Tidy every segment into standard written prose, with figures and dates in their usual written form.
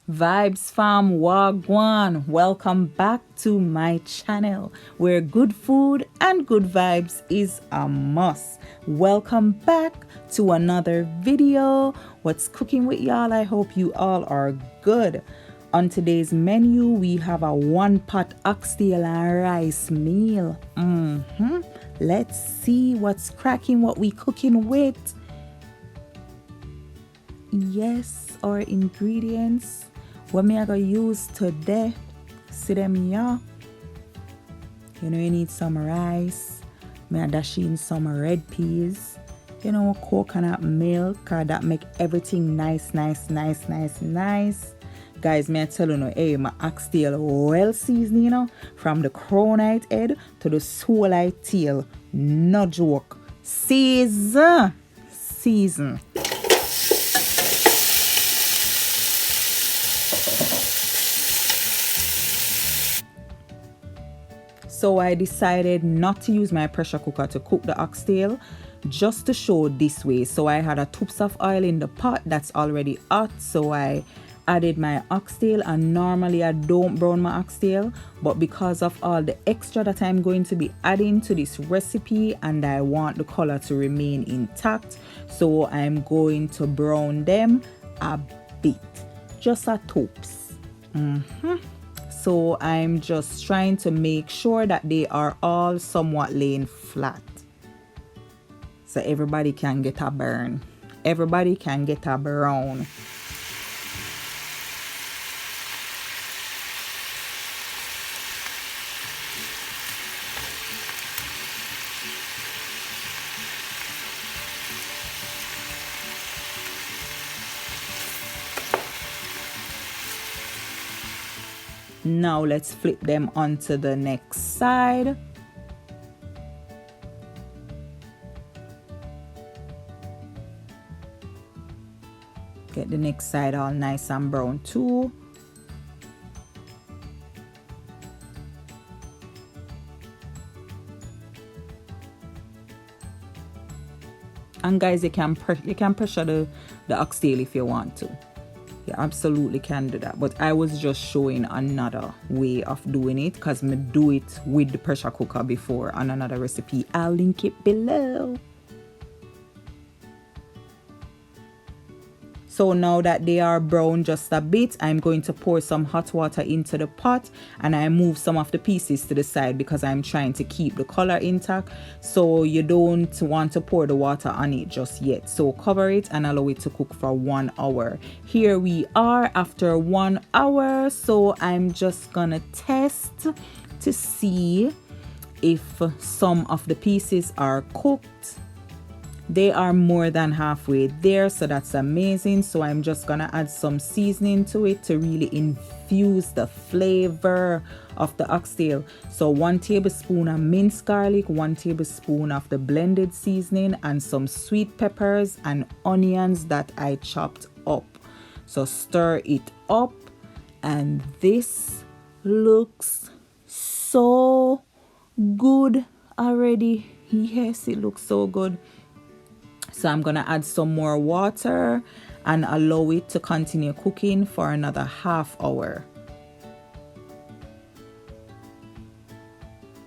Vibes fam, wagwan, welcome back to my channel where good food and good vibes is a must. Welcome back to another video. What's cooking with y'all? I hope you all are good. On today's menu we have a one pot oxtail and rice meal. Let's see what's cracking, what we cooking with. Yes, our ingredients what me I gonna use today. See them here. You know you need some rice. Me I dash in some red peas. You know, coconut milk, that make everything nice. Guys, me I tell you no, hey, my oxtail well seasoned, you know, from the crownite head to the soulite tail. No joke. Season. So I decided not to use my pressure cooker to cook the oxtail, just to show this way. So I had a tubs of oil in the pot that's already hot, so I added my oxtail, and normally I don't brown my oxtail, but because of all the extra that I'm going to be adding to this recipe and I want the color to remain intact, so I'm going to brown them a bit, just a tubs. So I'm just trying to make sure that they are all somewhat laying flat, so everybody can get a burn, everybody can get a brown. Now let's flip them onto the next side. Get the next side all nice and brown too. And guys, you can pressure the oxtail if you want to. You absolutely can do that, but I was just showing another way of doing it because me do it with the pressure cooker before on another recipe. I'll link it below. So now that they are brown just a bit, I'm going to pour some hot water into the pot, and I move some of the pieces to the side because I'm trying to keep the color intact. So you don't want to pour the water on it just yet. So cover it and allow it to cook for 1 hour. Here we are after 1 hour. So I'm just gonna test to see if some of the pieces are cooked. They are more than halfway there, so that's amazing. So I'm just gonna add some seasoning to it to really infuse the flavor of the oxtail. So 1 tablespoon of minced garlic, 1 tablespoon of the blended seasoning, and some sweet peppers and onions that I chopped up. So stir it up, and this looks so good already. Yes, it looks so good. So I'm gonna add some more water and allow it to continue cooking for another ½ hour.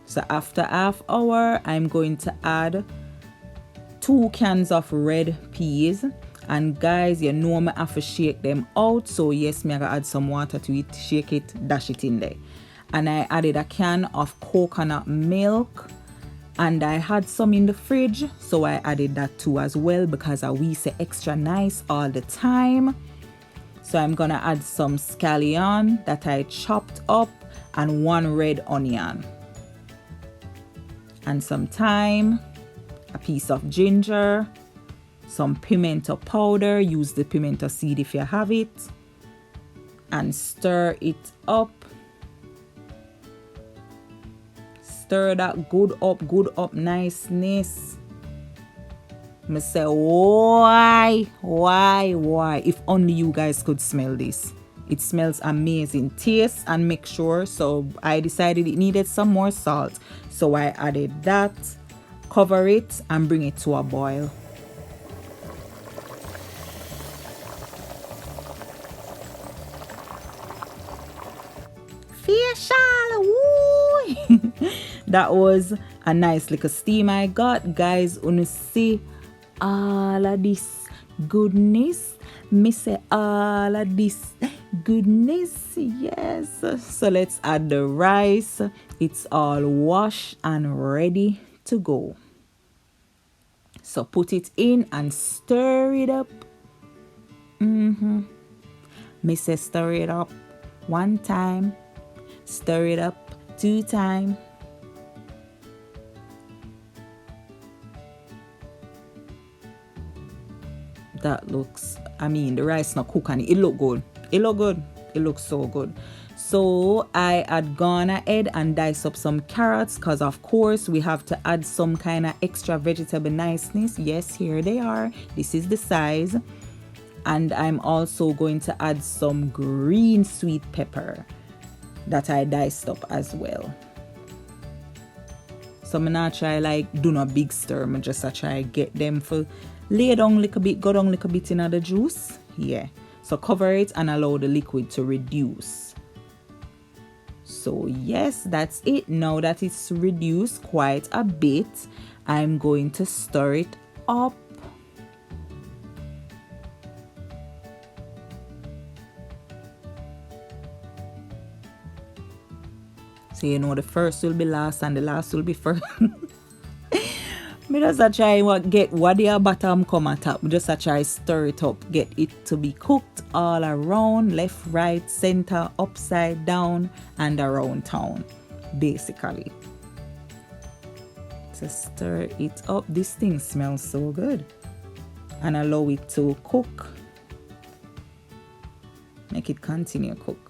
So after ½ hour, I'm going to add 2 cans of red peas. And guys, you know I have to shake them out. So yes, me I gotta add some water to it, shake it, dash it in there. And I added a can of coconut milk. And I had some in the fridge, so I added that too as well because we say extra nice all the time. So I'm gonna add some scallion that I chopped up and 1 red onion. And some thyme, a piece of ginger, some pimento powder, use the pimento seed if you have it, and stir it up. Stir that good up niceness. Me say why? If only you guys could smell this. It smells amazing. Taste and make sure. So I decided it needed some more salt, so I added that. Cover it and bring it to a boil. facial. Woo! That was a nice little steam I got. Guys, wanna see all of this goodness? Me say all of this goodness. Yes. So let's add the rice. It's all washed and ready to go. So put it in and stir it up. Me say stir it up 1 time, stir it up 2 times. That looks, I mean, the rice not cook and it look good. It look good. It looks so good. So I had gone ahead and diced up some carrots because of course we have to add some kind of extra vegetable niceness. Yes, here they are. This is the size. And I'm also going to add some green sweet pepper that I diced up as well. So I'm not try like do no big stir. I just try get them for lay down a little bit, go down a little bit in the juice. Yeah. So cover it and allow the liquid to reduce. So yes, that's it. Now that it's reduced quite a bit, I'm going to stir it up. So you know the first will be last and the last will be first. Me just try get what the bottom come at top. Just try stir it up, get it to be cooked all around, left, right, center, upside down, and around town, basically. So stir it up. This thing smells so good. And allow it to cook. Make it continue cook.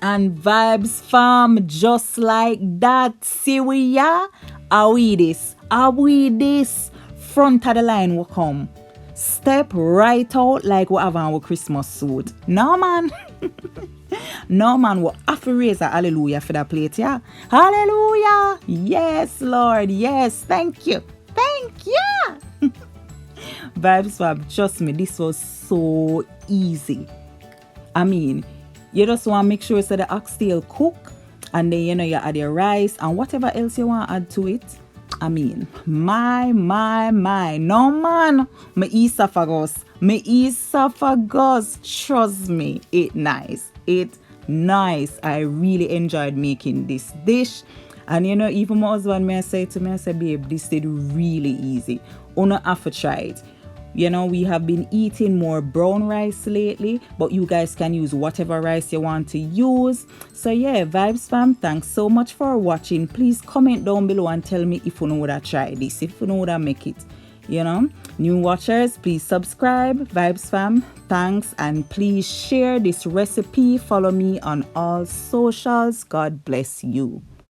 And vibes fam, just like that. See we are? Are we this? Are we this? Front of the line will come. Step right out like we have our Christmas suit. No man. No man, we have to raise a hallelujah for that plate, yeah? Hallelujah. Yes, Lord. Yes. Thank you. Thank you. Vibes fam, trust me, this was so easy. I mean, you just want to make sure so the oxtail cook, and then you add your rice and whatever else you want to add to it. I mean, my. No man, my esophagus. Trust me, it nice. I really enjoyed making this dish. And even my husband may say to me, I say, babe, this is really easy. Una have to try it. We have been eating more brown rice lately, but you guys can use whatever rice you want to use. So yeah, Vibes fam, thanks so much for watching. Please comment down below and tell me if you know how to try this, if you know how to make it. New watchers, please subscribe. Vibes fam, thanks, and please share this recipe. Follow me on all socials. God bless you.